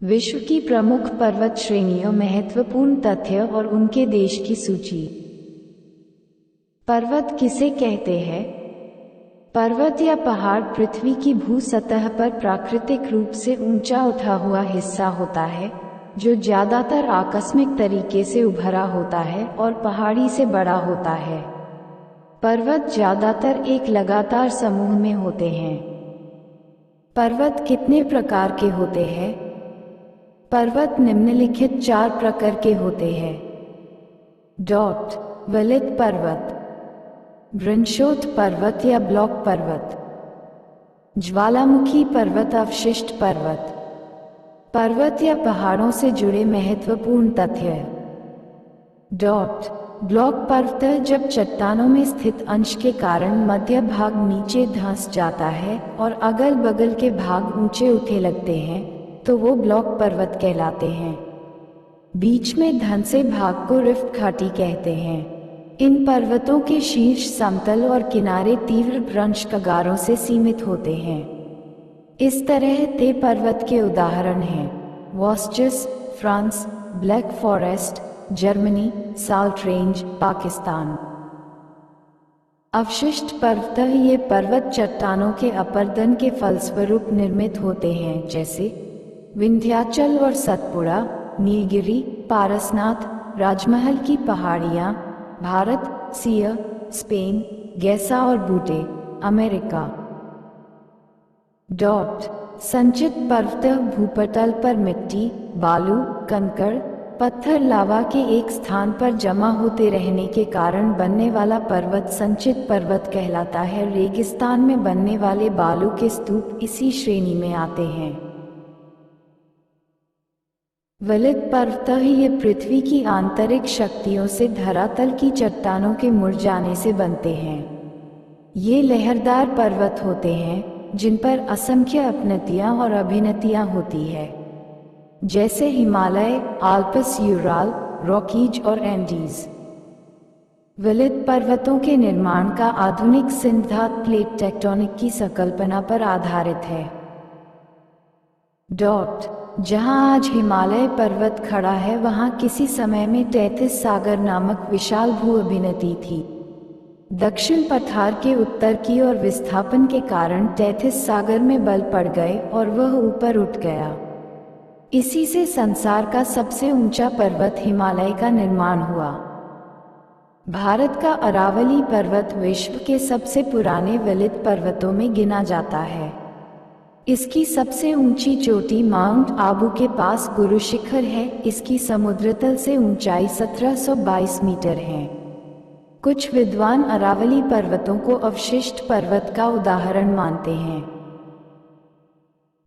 विश्व की प्रमुख पर्वत श्रेणियों, महत्वपूर्ण तथ्य और उनके देश की सूची। पर्वत किसे कहते हैं? पर्वत या पहाड़ पृथ्वी की भू सतह पर प्राकृतिक रूप से ऊंचा उठा हुआ हिस्सा होता है, जो ज्यादातर आकस्मिक तरीके से उभरा होता है और पहाड़ी से बड़ा होता है। पर्वत ज्यादातर एक लगातार समूह में होते हैं। पर्वत कितने प्रकार के होते हैं? पर्वत निम्नलिखित 4 प्रकार के होते हैं। वलित पर्वत, वृंशोत पर्वत या ब्लॉक पर्वत, ज्वालामुखी पर्वत, अवशिष्ट पर्वत। पर्वत या पहाड़ों से जुड़े महत्वपूर्ण तथ्य। ब्लॉक पर्वत जब चट्टानों में स्थित अंश के कारण मध्य भाग नीचे धंस जाता है और अगल बगल के भाग ऊंचे उठे लगते हैं तो वो ब्लॉक पर्वत कहलाते हैं। बीच में धंसे भाग को रिफ्ट घाटी कहते हैं। इन पर्वतों के शीर्ष समतल और किनारे तीव्र भ्रंश कगारों से सीमित होते हैं। इस तरह ते पर्वत के उदाहरण हैं Vosges, France, Black Forest, Germany, Salt Range, Pakistan. अवशिष्ट पर्वत ये पर्वत चट्टानों के अपरदन के फलस्वरूप निर्मित होते हैं, जैसे विंध्याचल और सतपुड़ा, नीलगिरी, पारसनाथ, राजमहल की पहाड़ियाँ, भारत, सिया, स्पेन, गैसा और बूटे, अमेरिका। संचित पर्वत भूपटल पर मिट्टी, बालू, कंकड़, पत्थर, लावा के एक स्थान पर जमा होते रहने के कारण बनने वाला पर्वत संचित पर्वत कहलाता है। रेगिस्तान में बनने वाले बालू के स्तूप इसी श्रेणी में आते हैं। वलित पर्वत ये पृथ्वी की आंतरिक शक्तियों से धरातल की चट्टानों के मुड़ जाने से बनते हैं। ये लहरदार पर्वत होते हैं जिन पर असंख्य अपनतियां और अभिनतियां होती है, जैसे हिमालय, आल्प्स, यूराल, रॉकीज और एंडीज। वलित पर्वतों के निर्माण का आधुनिक सिंधात प्लेट टेक्टोनिक की संकल्पना पर आधारित है। जहां आज हिमालय पर्वत खड़ा है वहां किसी समय में तैथिस सागर नामक विशाल भू अभिनति थी। दक्षिण पठार के उत्तर की ओर विस्थापन के कारण तैथिस सागर में बल पड़ गए और वह ऊपर उठ गया। इसी से संसार का सबसे ऊंचा पर्वत हिमालय का निर्माण हुआ। भारत का अरावली पर्वत विश्व के सबसे पुराने वलित पर्वतों में गिना जाता है। इसकी सबसे ऊंची चोटी माउंट आबू के पास गुरु शिखर है। इसकी समुद्रतल से ऊंचाई 1722 मीटर है। कुछ विद्वान अरावली पर्वतों को अवशिष्ट पर्वत का उदाहरण मानते हैं।